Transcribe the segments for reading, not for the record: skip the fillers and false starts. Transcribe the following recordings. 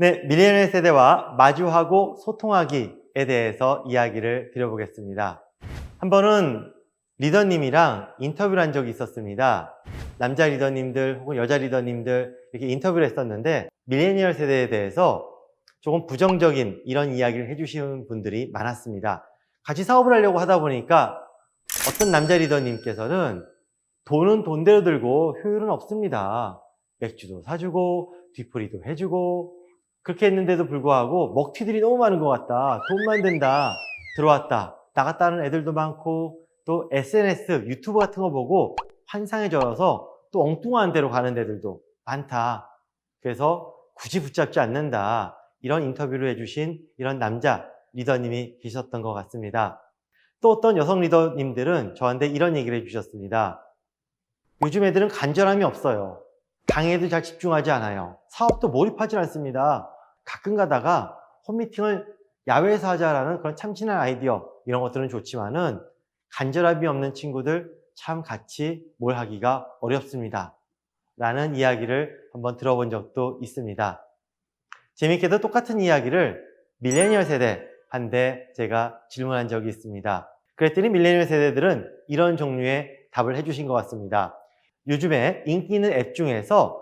네, 밀레니얼 세대와 마주하고 소통하기에 대해서 이야기를 드려보겠습니다. 한 번은 리더님이랑 인터뷰를 한 적이 있었습니다. 남자 리더님들 혹은 여자 리더님들 이렇게 인터뷰를 했었는데 밀레니얼 세대에 대해서 조금 부정적인 이런 이야기를 해주시는 분들이 많았습니다. 같이 사업을 하려고 하다 보니까 어떤 남자 리더님께서는 돈은 돈대로 들고 효율은 없습니다. 맥주도 사주고 뒤풀이도 해주고 그렇게 했는데도 불구하고 먹튀들이 너무 많은 것 같다. 돈만 든다. 들어왔다. 나갔다 하는 애들도 많고 또 SNS, 유튜브 같은 거 보고 환상해져서 또 엉뚱한 데로 가는 데들도 많다. 그래서 굳이 붙잡지 않는다. 이런 인터뷰를 해주신 이런 남자 리더님이 계셨던 것 같습니다. 또 어떤 여성 리더님들은 저한테 이런 얘기를 해주셨습니다. 요즘 애들은 간절함이 없어요. 강의에도 잘 집중하지 않아요. 사업도 몰입하지 않습니다. 가끔 가다가 홈미팅을 야외에서 하자라는 그런 참신한 아이디어 이런 것들은 좋지만은 간절함이 없는 친구들 참 같이 뭘 하기가 어렵습니다. 라는 이야기를 한번 들어본 적도 있습니다. 재밌게도 똑같은 이야기를 밀레니얼 세대한테 제가 질문한 적이 있습니다. 그랬더니 밀레니얼 세대들은 이런 종류의 답을 해주신 것 같습니다. 요즘에 인기 있는 앱 중에서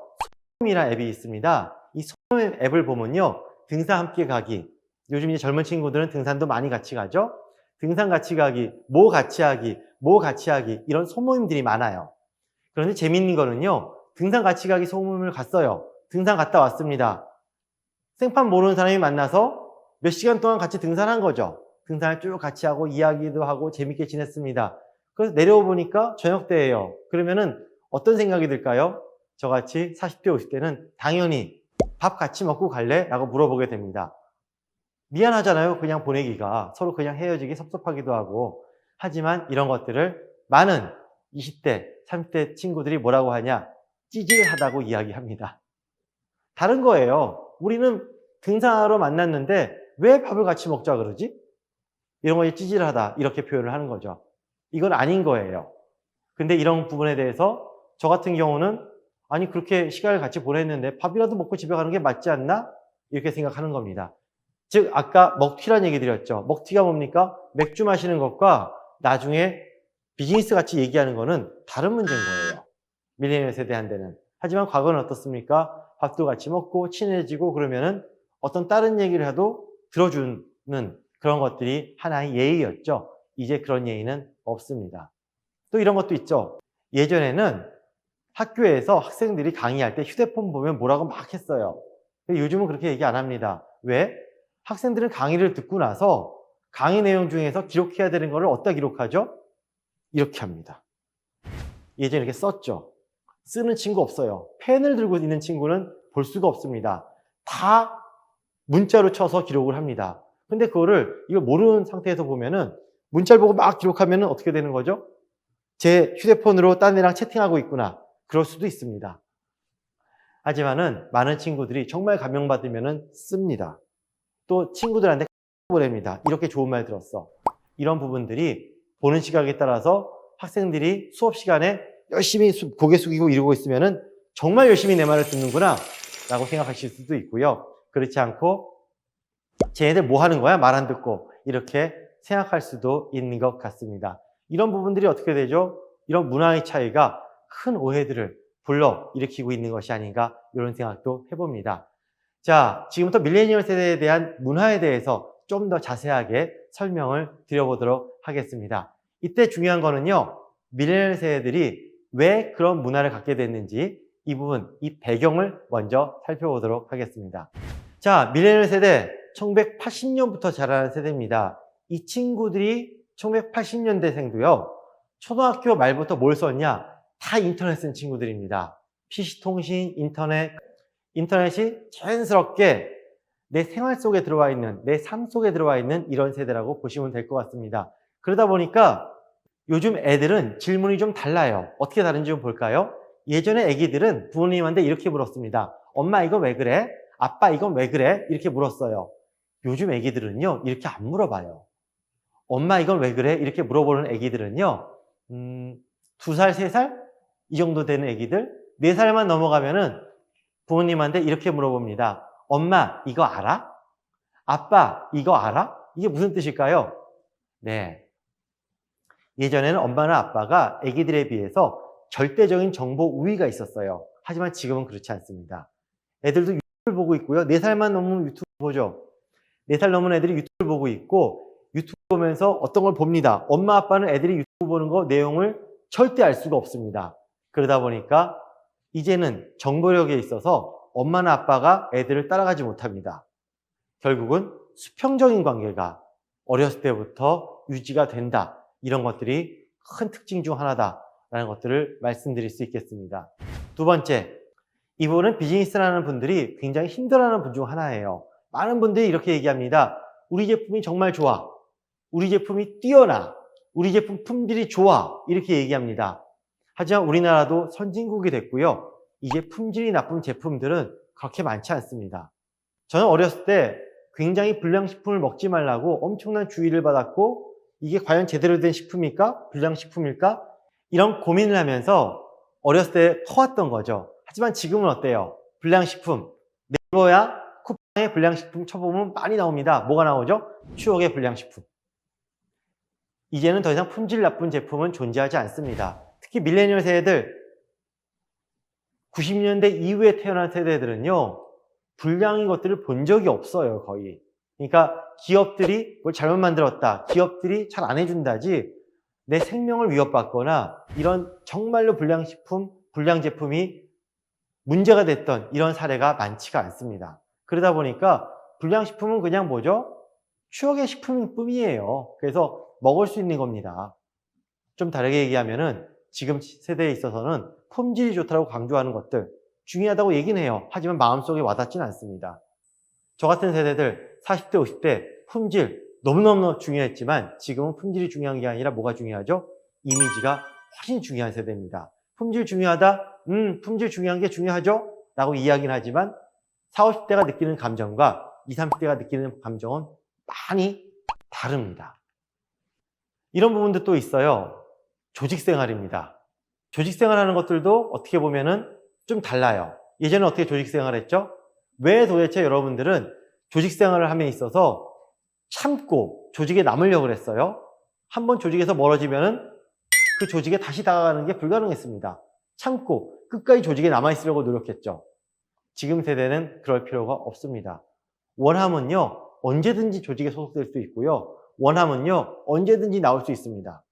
소모임이라는 앱이 있습니다. 이 소모임 앱을 보면요, 등산 함께 가기. 요즘 이제 젊은 친구들은 등산도 많이 같이 가죠. 등산 같이 가기, 뭐 같이 하기, 뭐 같이 하기 이런 소모임들이 많아요. 그런데 재밌는 거는요, 등산 같이 가기 소모임을 갔어요. 등산 갔다 왔습니다. 생판 모르는 사람이 만나서 몇 시간 동안 같이 등산한 거죠. 등산을 쭉 같이 하고 이야기도 하고 재밌게 지냈습니다. 그래서 내려오 보니까 저녁 때예요. 그러면은 어떤 생각이 들까요? 저같이 40대, 50대는 당연히 밥 같이 먹고 갈래? 라고 물어보게 됩니다. 미안하잖아요. 그냥 보내기가. 서로 그냥 헤어지기 섭섭하기도 하고. 하지만 이런 것들을 많은 20대, 30대 친구들이 뭐라고 하냐? 찌질하다고 이야기합니다. 다른 거예요. 우리는 등산하러 만났는데 왜 밥을 같이 먹자 그러지? 이런 거 찌질하다 이렇게 표현을 하는 거죠. 이건 아닌 거예요. 근데 이런 부분에 대해서 저 같은 경우는 아니 그렇게 시간을 같이 보냈는데 밥이라도 먹고 집에 가는 게 맞지 않나? 이렇게 생각하는 겁니다. 즉 아까 먹튀란 얘기 드렸죠. 먹튀가 뭡니까? 맥주 마시는 것과 나중에 비즈니스 같이 얘기하는 거는 다른 문제인 거예요. 밀레니얼 세대한테는. 하지만 과거는 어떻습니까? 밥도 같이 먹고 친해지고 그러면은 어떤 다른 얘기를 해도 들어주는 그런 것들이 하나의 예의였죠. 이제 그런 예의는 없습니다. 또 이런 것도 있죠. 예전에는 학교에서 학생들이 강의할 때 휴대폰 보면 뭐라고 막 했어요. 근데 요즘은 그렇게 얘기 안 합니다. 왜? 학생들은 강의를 듣고 나서 강의 내용 중에서 기록해야 되는 거를 어디다 기록하죠? 이렇게 합니다. 예전에 이렇게 썼죠. 쓰는 친구 없어요. 펜을 들고 있는 친구는 볼 수가 없습니다. 다 문자로 쳐서 기록을 합니다. 근데 그거를 이걸 모르는 상태에서 보면은 문자를 보고 막 기록하면은 어떻게 되는 거죠? 제 휴대폰으로 딴 애랑 채팅하고 있구나. 그럴 수도 있습니다. 하지만은 많은 친구들이 정말 감명받으면은 씁니다. 또 친구들한테 보냅니다. 이렇게 좋은 말 들었어. 이런 부분들이 보는 시각에 따라서 학생들이 수업 시간에 열심히 고개 숙이고 이러고 있으면은 정말 열심히 내 말을 듣는구나 라고 생각하실 수도 있고요. 그렇지 않고 쟤네들 뭐 하는 거야? 말 안 듣고 이렇게 생각할 수도 있는 것 같습니다. 이런 부분들이 어떻게 되죠? 이런 문화의 차이가 큰 오해들을 불러일으키고 있는 것이 아닌가 이런 생각도 해봅니다. 자, 지금부터 밀레니얼 세대에 대한 문화에 대해서 좀 더 자세하게 설명을 드려보도록 하겠습니다. 이때 중요한 거는요, 밀레니얼 세대들이 왜 그런 문화를 갖게 됐는지 이 부분, 이 배경을 먼저 살펴보도록 하겠습니다. 자, 밀레니얼 세대 1980년부터 자라는 세대입니다. 이 친구들이 1980년대생도요, 초등학교 말부터 뭘 썼냐? 다 인터넷 쓴 친구들입니다. PC통신, 인터넷이 자연스럽게 내 생활 속에 들어와 있는, 내 삶 속에 들어와 있는 이런 세대라고 보시면 될 것 같습니다. 그러다 보니까 요즘 애들은 질문이 좀 달라요. 어떻게 다른지 좀 볼까요? 예전에 애기들은 부모님한테 이렇게 물었습니다. 엄마 이거 왜 그래? 아빠 이건 왜 그래? 이렇게 물었어요. 요즘 애기들은요, 이렇게 안 물어봐요. 엄마 이건 왜 그래? 이렇게 물어보는 애기들은요, 2살, 3살? 이 정도 되는 애기들? 4살만 넘어가면은 부모님한테 이렇게 물어봅니다. 엄마, 이거 알아? 아빠, 이거 알아? 이게 무슨 뜻일까요? 네. 예전에는 엄마나 아빠가 아기들에 비해서 절대적인 정보 우위가 있었어요. 하지만 지금은 그렇지 않습니다. 애들도 유튜브를 보고 있고요. 4살만 넘으면 유튜브 보죠. 4살 넘은 애들이 유튜브를 보고 있고 유튜브 보면서 어떤 걸 봅니다. 엄마, 아빠는 애들이 유튜브 보는 거 내용을 절대 알 수가 없습니다. 그러다 보니까 이제는 정보력에 있어서 엄마나 아빠가 애들을 따라가지 못합니다. 결국은 수평적인 관계가 어렸을 때부터 유지가 된다. 이런 것들이 큰 특징 중 하나다라는 것들을 말씀드릴 수 있겠습니다. 두 번째, 이분은 비즈니스를 하는 분들이 굉장히 힘들어하는 분 중 하나예요. 많은 분들이 이렇게 얘기합니다. 우리 제품이 정말 좋아. 우리 제품이 뛰어나. 우리 제품 품질이 좋아. 이렇게 얘기합니다. 하지만 우리나라도 선진국이 됐고요. 이제 품질이 나쁜 제품들은 그렇게 많지 않습니다. 저는 어렸을 때 굉장히 불량식품을 먹지 말라고 엄청난 주의를 받았고 이게 과연 제대로 된 식품일까? 불량식품일까? 이런 고민을 하면서 어렸을 때 커왔던 거죠. 하지만 지금은 어때요? 불량식품. 네이버야 쿠팡에 불량식품 쳐보면 많이 나옵니다. 뭐가 나오죠? 추억의 불량식품. 이제는 더 이상 품질 나쁜 제품은 존재하지 않습니다. 특히 밀레니얼 세대들, 90년대 이후에 태어난 세대들은요. 불량인 것들을 본 적이 없어요. 거의. 그러니까 기업들이 뭘 잘못 만들었다. 기업들이 잘 안 해준다지 내 생명을 위협받거나 이런 정말로 불량식품, 불량제품이 문제가 됐던 이런 사례가 많지가 않습니다. 그러다 보니까 불량식품은 그냥 뭐죠? 추억의 식품일 뿐이에요. 그래서 먹을 수 있는 겁니다. 좀 다르게 얘기하면은 지금 세대에 있어서는 품질이 좋다고 강조하는 것들 중요하다고 얘기는 해요. 하지만 마음속에 와닿지는 않습니다. 저 같은 세대들 40대, 50대 품질 너무너무 중요했지만 지금은 품질이 중요한 게 아니라 뭐가 중요하죠? 이미지가 훨씬 중요한 세대입니다. 품질 중요하다? 품질 중요한 게 중요하죠? 라고 이야기는 하지만 40, 50대가 느끼는 감정과 20, 30대가 느끼는 감정은 많이 다릅니다. 이런 부분도 또 있어요. 조직생활입니다. 조직생활하는 것들도 어떻게 보면은 좀 달라요. 예전에 어떻게 조직생활했죠? 왜 도대체 여러분들은 조직생활을 함에 있어서 참고 조직에 남으려고 그랬어요? 한번 조직에서 멀어지면은 그 조직에 다시 다가가는 게 불가능했습니다. 참고 끝까지 조직에 남아있으려고 노력했죠. 지금 세대는 그럴 필요가 없습니다. 원하면요 언제든지 조직에 소속될 수 있고요. 원하면요 언제든지 나올 수 있습니다.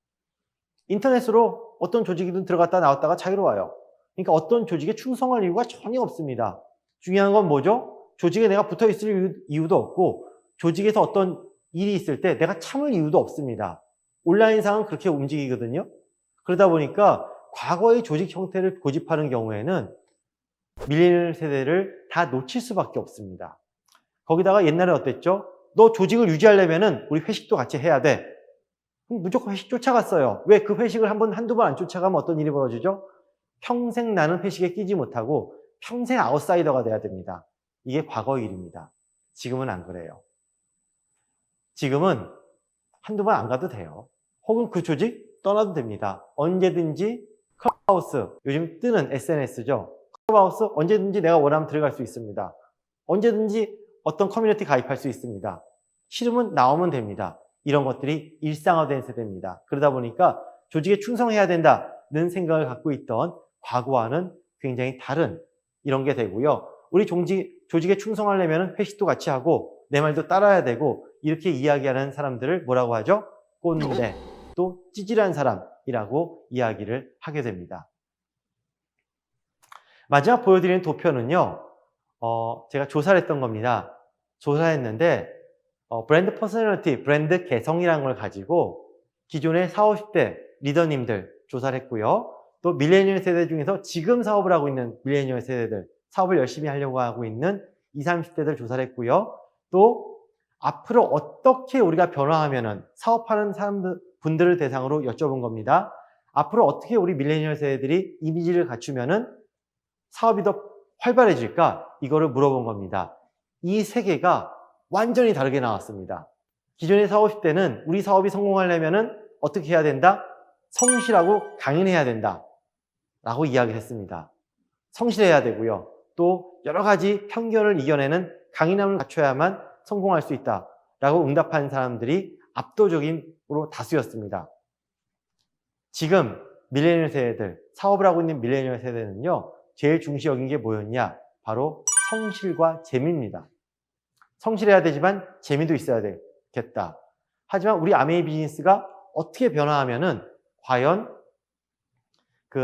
인터넷으로 어떤 조직이든 들어갔다 나왔다가 자유로워요. 그러니까 어떤 조직에 충성할 이유가 전혀 없습니다. 중요한 건 뭐죠? 조직에 내가 붙어 있을 이유도 없고 조직에서 어떤 일이 있을 때 내가 참을 이유도 없습니다. 온라인상은 그렇게 움직이거든요. 그러다 보니까 과거의 조직 형태를 고집하는 경우에는 밀레니얼 세대를 다 놓칠 수밖에 없습니다. 거기다가 옛날에 어땠죠? 너 조직을 유지하려면은 우리 회식도 같이 해야 돼. 무조건 회식 쫓아갔어요. 왜? 그 회식을 한두 번 안 쫓아가면 어떤 일이 벌어지죠? 평생 나는 회식에 끼지 못하고 평생 아웃사이더가 돼야 됩니다. 이게 과거의 일입니다. 지금은 안 그래요. 지금은 한두 번 안 가도 돼요. 혹은 그 조직 떠나도 됩니다. 언제든지 클럽하우스, 요즘 뜨는 SNS죠. 클럽하우스 언제든지 내가 원하면 들어갈 수 있습니다. 언제든지 어떤 커뮤니티 가입할 수 있습니다. 싫으면 나오면 됩니다. 이런 것들이 일상화된 세대입니다. 그러다 보니까 조직에 충성해야 된다는 생각을 갖고 있던 과거와는 굉장히 다른 이런 게 되고요. 우리 조직에 충성하려면 회식도 같이 하고 내 말도 따라야 되고 이렇게 이야기하는 사람들을 뭐라고 하죠? 꼰대, 또 찌질한 사람이라고 이야기를 하게 됩니다. 마지막 보여드리는 도표는요. 제가 조사를 했던 겁니다. 조사했는데 브랜드 퍼스널리티, 브랜드 개성이라는 걸 가지고 기존의 40, 50대 리더님들 조사를 했고요. 또 밀레니얼 세대 중에서 지금 사업을 하고 있는 밀레니얼 세대들, 사업을 열심히 하려고 하고 있는 20, 30대들 조사를 했고요. 또 앞으로 어떻게 우리가 변화하면은 사업하는 분들을 대상으로 여쭤본 겁니다. 앞으로 어떻게 우리 밀레니얼 세대들이 이미지를 갖추면은 사업이 더 활발해질까? 이거를 물어본 겁니다. 이 세 개가 완전히 다르게 나왔습니다. 기존의 40, 50대는 우리 사업이 성공하려면은 어떻게 해야 된다? 성실하고 강인해야 된다. 라고 이야기를 했습니다. 성실해야 되고요. 또 여러 가지 편견을 이겨내는 강인함을 갖춰야만 성공할 수 있다라고 응답한 사람들이 압도적으로 다수였습니다. 지금 밀레니얼 세대들, 사업을 하고 있는 밀레니얼 세대는요, 제일 중시 여긴 게 뭐였냐? 바로 성실과 재미입니다. 성실해야 되지만 재미도 있어야 되겠다. 하지만 우리 아메이 비즈니스가 어떻게 변화하면은 과연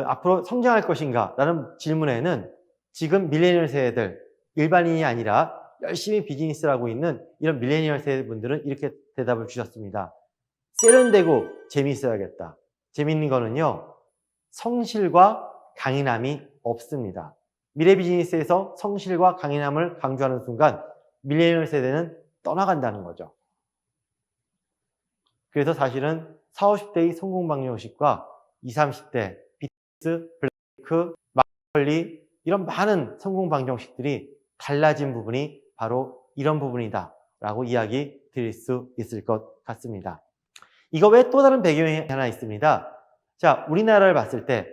앞으로 성장할 것인가? 라는 질문에는 지금 밀레니얼 세대들, 일반인이 아니라 열심히 비즈니스를 하고 있는 이런 밀레니얼 세대분들은 이렇게 대답을 주셨습니다. 세련되고 재미있어야겠다. 재미있는 거는요, 성실과 강인함이 없습니다. 미래 비즈니스에서 성실과 강인함을 강조하는 순간 밀레니얼 세대는 떠나간다는 거죠. 그래서 사실은 40, 50대의 성공 방정식과 20, 30대 비트스, 블레이크, 마컬리 이런 많은 성공 방정식들이 달라진 부분이 바로 이런 부분이다 라고 이야기 드릴 수 있을 것 같습니다. 이거 외에 또 다른 배경이 하나 있습니다. 자, 우리나라를 봤을 때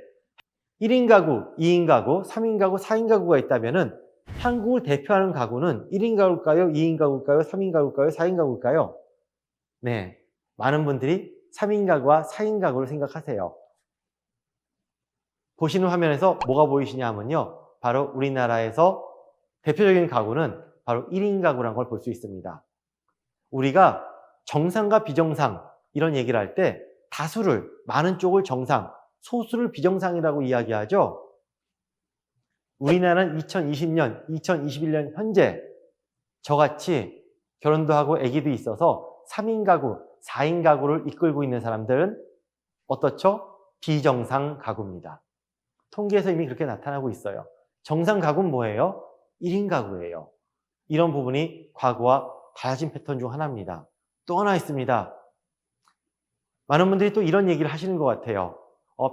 1인 가구, 2인 가구, 3인 가구, 4인 가구가 있다면은 한국을 대표하는 가구는 1인 가구일까요? 2인 가구일까요? 3인 가구일까요? 4인 가구일까요? 네, 많은 분들이 3인 가구와 4인 가구를 생각하세요. 보시는 화면에서 뭐가 보이시냐 하면요, 바로 우리나라에서 대표적인 가구는 바로 1인 가구라는 걸 볼 수 있습니다. 우리가 정상과 비정상 이런 얘기를 할 때 다수를, 많은 쪽을 정상, 소수를 비정상이라고 이야기하죠. 우리나라는 2020년, 2021년 현재 저같이 결혼도 하고 아기도 있어서 3인 가구, 4인 가구를 이끌고 있는 사람들은 어떻죠? 비정상 가구입니다. 통계에서 이미 그렇게 나타나고 있어요. 정상 가구는 뭐예요? 1인 가구예요. 이런 부분이 과거와 달라진 패턴 중 하나입니다. 또 하나 있습니다. 많은 분들이 또 이런 얘기를 하시는 것 같아요.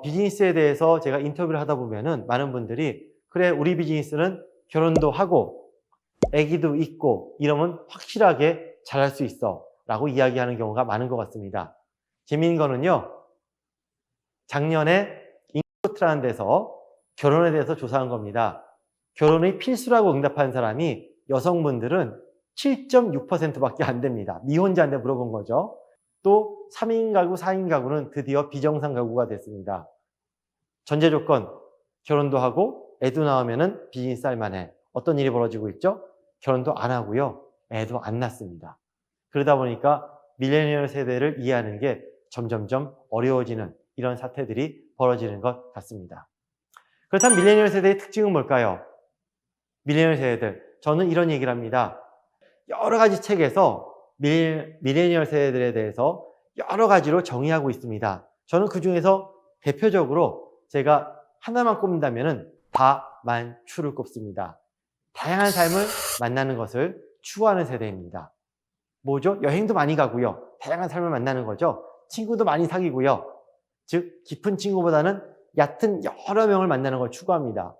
비즈니스에 대해서 제가 인터뷰를 하다 보면은 많은 분들이 그래, 우리 비즈니스는 결혼도 하고 아기도 있고 이러면 확실하게 잘할 수 있어 라고 이야기하는 경우가 많은 것 같습니다. 재미있는 거는요, 작년에 인코트라는 데서 결혼에 대해서 조사한 겁니다. 결혼이 필수라고 응답한 사람이 여성분들은 7.6%밖에 안 됩니다. 미혼자한테 물어본 거죠. 또 3인 가구, 4인 가구는 드디어 비정상 가구가 됐습니다. 전제 조건, 결혼도 하고 애도 낳으면 비즈니스 할 만해. 어떤 일이 벌어지고 있죠? 결혼도 안 하고요, 애도 안 낳습니다. 그러다 보니까 밀레니얼 세대를 이해하는 게 점점점 어려워지는 이런 사태들이 벌어지는 것 같습니다. 그렇다면 밀레니얼 세대의 특징은 뭘까요? 밀레니얼 세대들, 저는 이런 얘기를 합니다. 여러 가지 책에서 밀레니얼 세대들에 대해서 여러 가지로 정의하고 있습니다. 저는 그 중에서 대표적으로 제가 하나만 꼽는다면 다만추를 꼽습니다. 다양한 삶을 만나는 것을 추구하는 세대입니다. 뭐죠? 여행도 많이 가고요, 다양한 삶을 만나는 거죠. 친구도 많이 사귀고요, 즉 깊은 친구보다는 얕은 여러 명을 만나는 걸 추구합니다.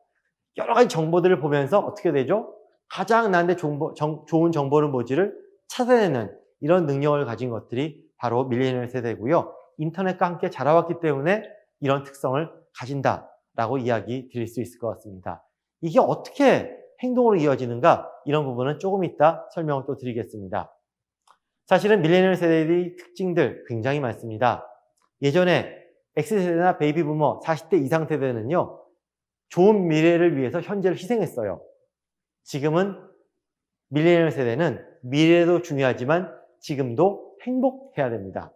여러 가지 정보들을 보면서 어떻게 되죠? 가장 나한테 좋은 정보를 뭐지를 찾아내는 이런 능력을 가진 것들이 바로 밀레니얼 세대고요. 인터넷과 함께 자라왔기 때문에 이런 특성을 가진다라고 이야기 드릴 수 있을 것 같습니다. 이게 어떻게 행동으로 이어지는가? 이런 부분은 조금 이따 설명을 또 드리겠습니다. 사실은 밀레니얼 세대의 특징들 굉장히 많습니다. 예전에 X세대나 베이비 부머 40대 이상 세대는요, 좋은 미래를 위해서 현재를 희생했어요. 지금은 밀레니얼 세대는 미래도 중요하지만 지금도 행복해야 됩니다.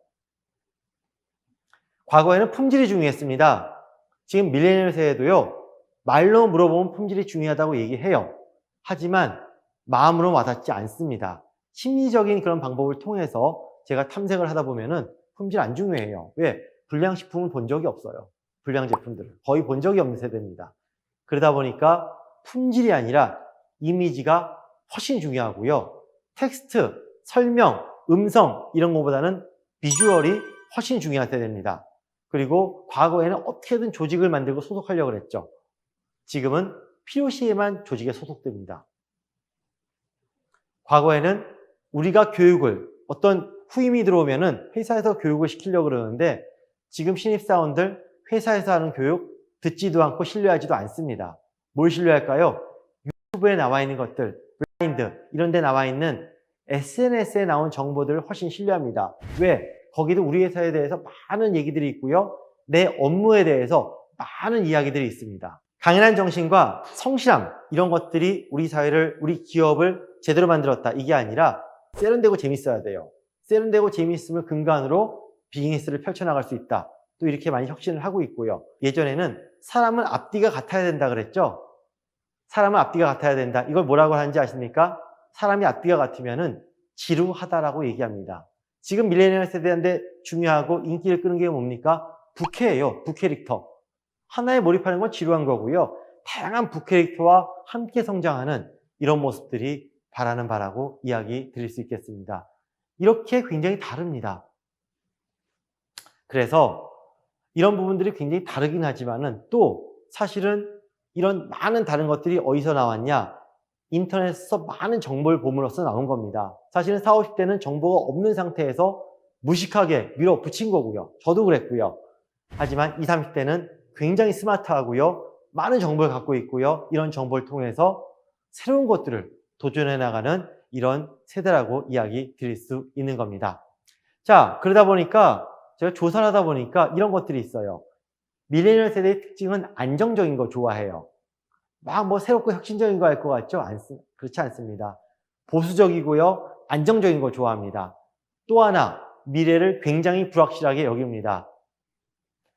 과거에는 품질이 중요했습니다. 지금 밀레니얼 세대도요, 말로 물어보면 품질이 중요하다고 얘기해요. 하지만 마음으로 와닿지 않습니다. 심리적인 그런 방법을 통해서 제가 탐색을 하다 보면은 품질 안 중요해요. 왜? 불량식품을 본 적이 없어요. 불량 제품들을 거의 본 적이 없는 세대입니다. 그러다 보니까 품질이 아니라 이미지가 훨씬 중요하고요, 텍스트, 설명, 음성 이런 것보다는 비주얼이 훨씬 중요한 세대입니다. 그리고 과거에는 어떻게든 조직을 만들고 소속하려고 했죠. 지금은 필요시에만 조직에 소속됩니다. 과거에는 우리가 교육을, 어떤 후임이 들어오면은 회사에서 교육을 시키려고 그러는데 지금 신입사원들 회사에서 하는 교육 듣지도 않고 신뢰하지도 않습니다. 뭘 신뢰할까요? 유튜브에 나와 있는 것들, 이런 데 나와 있는 SNS에 나온 정보들을 훨씬 신뢰합니다. 왜? 거기도 우리 회사에 대해서 많은 얘기들이 있고요. 내 업무에 대해서 많은 이야기들이 있습니다. 강인한 정신과 성실함, 이런 것들이 우리 사회를, 우리 기업을 제대로 만들었다. 이게 아니라 세련되고 재밌어야 돼요. 세련되고 재밌음을 근간으로 비즈니스를 펼쳐나갈 수 있다. 또 이렇게 많이 혁신을 하고 있고요. 예전에는 사람은 앞뒤가 같아야 된다 그랬죠? 사람은 앞뒤가 같아야 된다. 이걸 뭐라고 하는지 아십니까? 사람이 앞뒤가 같으면은 지루하다라고 얘기합니다. 지금 밀레니얼 세대한테 중요하고 인기를 끄는 게 뭡니까? 부캐예요. 부캐릭터. 하나에 몰입하는 건 지루한 거고요. 다양한 부캐릭터와 함께 성장하는 이런 모습들이 바라는 바라고 이야기 드릴 수 있겠습니다. 이렇게 굉장히 다릅니다. 그래서 이런 부분들이 굉장히 다르긴 하지만은 또 사실은 이런 많은 다른 것들이 어디서 나왔냐? 인터넷에서 많은 정보를 봄으로써 나온 겁니다. 사실은 40, 50대는 정보가 없는 상태에서 무식하게 밀어붙인 거고요. 저도 그랬고요. 하지만 20, 30대는 굉장히 스마트하고요. 많은 정보를 갖고 있고요. 이런 정보를 통해서 새로운 것들을 도전해 나가는 이런 세대라고 이야기 드릴 수 있는 겁니다. 자, 그러다 보니까 제가 조사를 하다 보니까 이런 것들이 있어요. 밀레니얼 세대의 특징은 안정적인 거 좋아해요. 막 뭐 새롭고 혁신적인 거 할 것 같죠? 그렇지 않습니다. 보수적이고요. 안정적인 거 좋아합니다. 또 하나, 미래를 굉장히 불확실하게 여깁니다.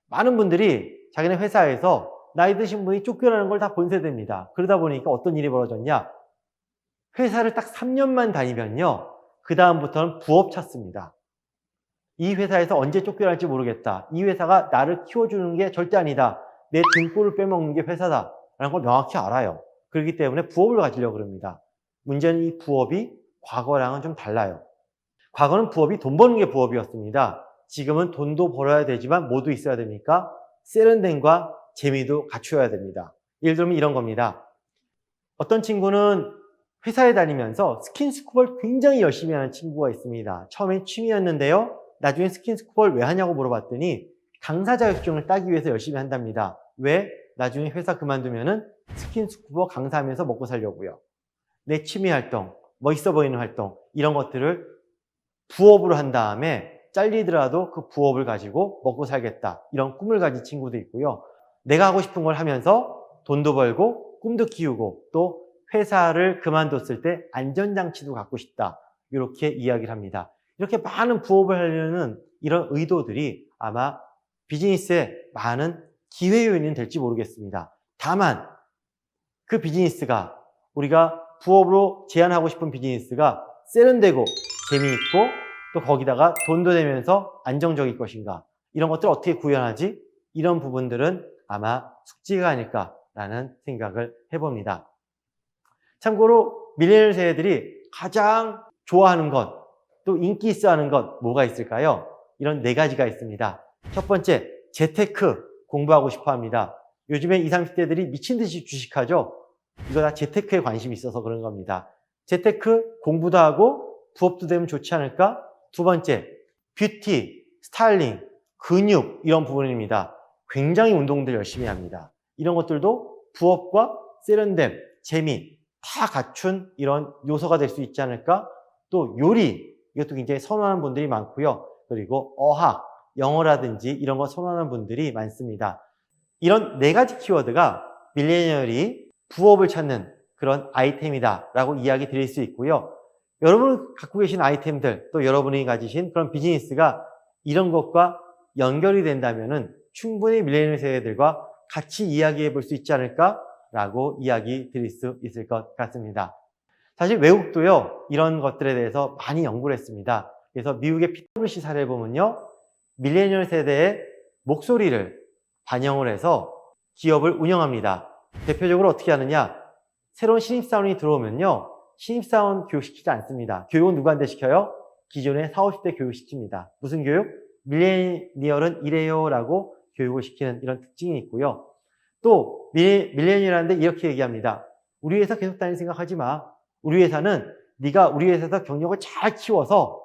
많은 분들이 자기네 회사에서 나이 드신 분이 쫓겨나는 걸 다 본 세대입니다. 그러다 보니까 어떤 일이 벌어졌냐? 회사를 딱 3년만 다니면요. 그 다음부터는 부업 찾습니다. 이 회사에서 언제 쫓겨날지 모르겠다. 이 회사가 나를 키워주는 게 절대 아니다. 내 등골을 빼먹는 게 회사다. 라는 걸 명확히 알아요. 그렇기 때문에 부업을 가지려고 그럽니다. 문제는 이 부업이 과거랑은 좀 달라요. 과거는 부업이 돈 버는 게 부업이었습니다. 지금은 돈도 벌어야 되지만 뭐도 있어야 됩니까? 세련됨과 재미도 갖춰야 됩니다. 예를 들면 이런 겁니다. 어떤 친구는 회사에 다니면서 스킨스쿠버를 굉장히 열심히 하는 친구가 있습니다. 처음엔 취미였는데요. 나중에 스킨스쿠버를 왜 하냐고 물어봤더니 강사 자격증을 따기 위해서 열심히 한답니다. 왜? 나중에 회사 그만두면은 스킨스쿠버 강사하면서 먹고 살려고요. 내 취미 활동, 멋있어 보이는 활동, 이런 것들을 부업으로 한 다음에 잘리더라도 그 부업을 가지고 먹고 살겠다. 이런 꿈을 가진 친구도 있고요. 내가 하고 싶은 걸 하면서 돈도 벌고 꿈도 키우고 또 회사를 그만뒀을 때 안전장치도 갖고 싶다. 이렇게 이야기를 합니다. 이렇게 많은 부업을 하려는 이런 의도들이 아마 비즈니스에 많은 기회 요인은 될지 모르겠습니다. 다만 그 비즈니스가 우리가 부업으로 제안하고 싶은 비즈니스가 세련되고 재미있고 또 거기다가 돈도 되면서 안정적일 것인가, 이런 것들을 어떻게 구현하지? 이런 부분들은 아마 숙제가 아닐까라는 생각을 해봅니다. 참고로 밀레니얼 세대들이 가장 좋아하는 것, 또 인기 있어 하는 것 뭐가 있을까요? 이런 4가지가 있습니다. 첫 번째, 재테크 공부하고 싶어 합니다. 요즘에 20, 30대들이 미친 듯이 주식하죠? 이거 다 재테크에 관심이 있어서 그런 겁니다. 재테크 공부도 하고 부업도 되면 좋지 않을까? 두 번째, 뷰티, 스타일링, 근육, 이런 부분입니다. 굉장히 운동들 열심히 합니다. 이런 것들도 부업과 세련됨, 재미 다 갖춘 이런 요소가 될 수 있지 않을까? 또 요리, 이것도 굉장히 선호하는 분들이 많고요. 그리고 어학, 영어라든지 이런 거 선호하는 분들이 많습니다. 이런 4가지 키워드가 밀레니얼이 부업을 찾는 그런 아이템이다 라고 이야기 드릴 수 있고요. 여러분이 갖고 계신 아이템들, 또 여러분이 가지신 그런 비즈니스가 이런 것과 연결이 된다면은 충분히 밀레니얼 세대들과 같이 이야기해 볼 수 있지 않을까 라고 이야기 드릴 수 있을 것 같습니다. 사실 외국도요, 이런 것들에 대해서 많이 연구를 했습니다. 그래서 미국의 PwC 사례를 보면요, 밀레니얼 세대의 목소리를 반영을 해서 기업을 운영합니다. 대표적으로 어떻게 하느냐? 새로운 신입사원이 들어오면요, 신입사원 교육시키지 않습니다. 교육은 누구한테 시켜요? 기존의 40, 50대 교육시킵니다. 무슨 교육? 밀레니얼은 이래요 라고 교육을 시키는 이런 특징이 있고요. 또 밀레니얼한테 이렇게 얘기합니다. 우리 회사 계속 다닐 생각하지 마. 우리 회사는 네가 우리 회사에서 경력을 잘 키워서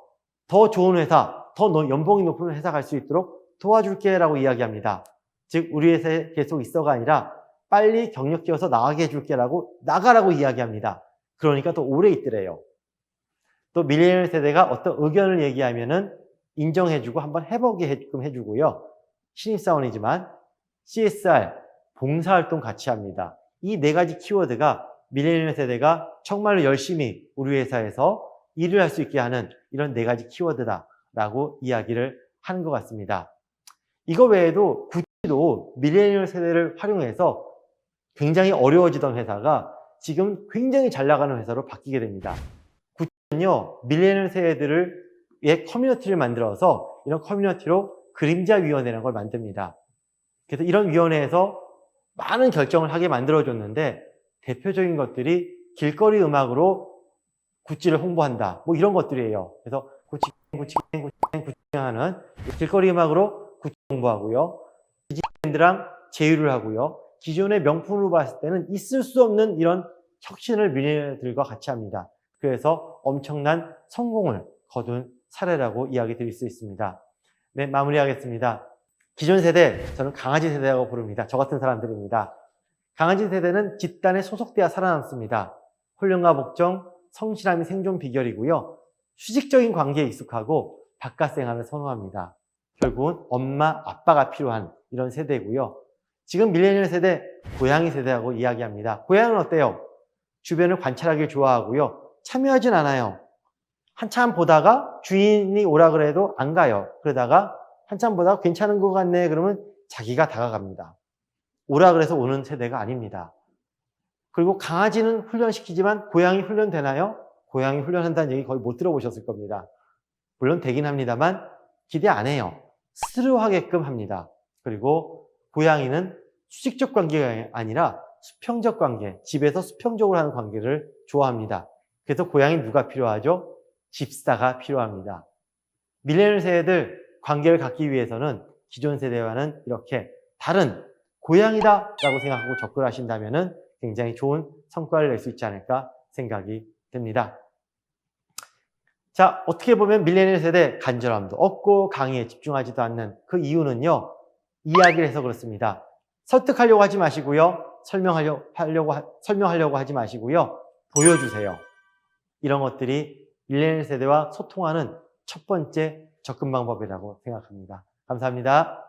더 좋은 회사, 더 연봉이 높은 회사 갈 수 있도록 도와줄게 라고 이야기합니다. 즉 우리 회사에 계속 있어가 아니라 빨리 경력 키워서 나가게 해줄게 라고 나가라고 이야기합니다. 그러니까 더 오래 있더래요. 또 밀레니얼 세대가 어떤 의견을 얘기하면은 인정해주고 한번 해보게끔 해주고요. 신입사원이지만 CSR, 봉사활동 같이 합니다. 이 네 가지 키워드가 밀레니얼 세대가 정말로 열심히 우리 회사에서 일을 할 수 있게 하는 이런 네 가지 키워드다라고 이야기를 하는 것 같습니다. 이거 외에도 구찌도 밀레니얼 세대를 활용해서 굉장히 어려워지던 회사가 지금 굉장히 잘 나가는 회사로 바뀌게 됩니다. 구찌는요, 밀레니얼 세대들의 커뮤니티를 만들어서 이런 커뮤니티로 그림자위원회라는 걸 만듭니다. 그래서 이런 위원회에서 많은 결정을 하게 만들어줬는데 대표적인 것들이 길거리 음악으로 구찌를 홍보한다. 뭐 이런 것들이에요. 그래서 구찌 하는 길거리 음악으로 구찌 홍보하고요. 브랜드랑 제휴를 하고요. 기존의 명품으로 봤을 때는 있을 수 없는 이런 혁신을 밀레니얼들과 같이 합니다. 그래서 엄청난 성공을 거둔 사례라고 이야기 드릴 수 있습니다. 네, 마무리하겠습니다. 기존 세대, 저는 강아지 세대라고 부릅니다. 저 같은 사람들입니다. 강아지 세대는 집단에 소속되어 살아남습니다. 훈련과 복종, 성실함이 생존 비결이고요. 수직적인 관계에 익숙하고 바깥 생활을 선호합니다. 결국은 엄마, 아빠가 필요한 이런 세대고요. 지금 밀레니얼 세대, 고양이 세대라고 이야기합니다. 고양이는 어때요? 주변을 관찰하길 좋아하고요. 참여하진 않아요. 한참 보다가 주인이 오라 그래도 안 가요. 그러다가 한참 보다가 괜찮은 것 같네 그러면 자기가 다가갑니다. 오라 그래서 오는 세대가 아닙니다. 그리고 강아지는 훈련시키지만 고양이 훈련되나요? 고양이 훈련한다는 얘기 거의 못 들어보셨을 겁니다. 물론 되긴 합니다만 기대 안 해요. 스스로 하게끔 합니다. 그리고 고양이는 수직적 관계가 아니라 수평적 관계, 집에서 수평적으로 하는 관계를 좋아합니다. 그래서 고양이는 누가 필요하죠? 집사가 필요합니다. 밀레니얼 세대들 관계를 갖기 위해서는 기존 세대와는 이렇게 다른 고양이다 라고 생각하고 접근하신다면 굉장히 좋은 성과를 낼 수 있지 않을까 생각이 됩니다. 자, 어떻게 보면 밀레니얼 세대 간절함도 없고 강의에 집중하지도 않는 그 이유는요, 이야기를 해서 그렇습니다. 설득하려고 하지 마시고요, 설명하려고 하지 마시고요, 보여주세요. 이런 것들이 밀레니얼 세대와 소통하는 첫 번째 접근 방법이라고 생각합니다. 감사합니다.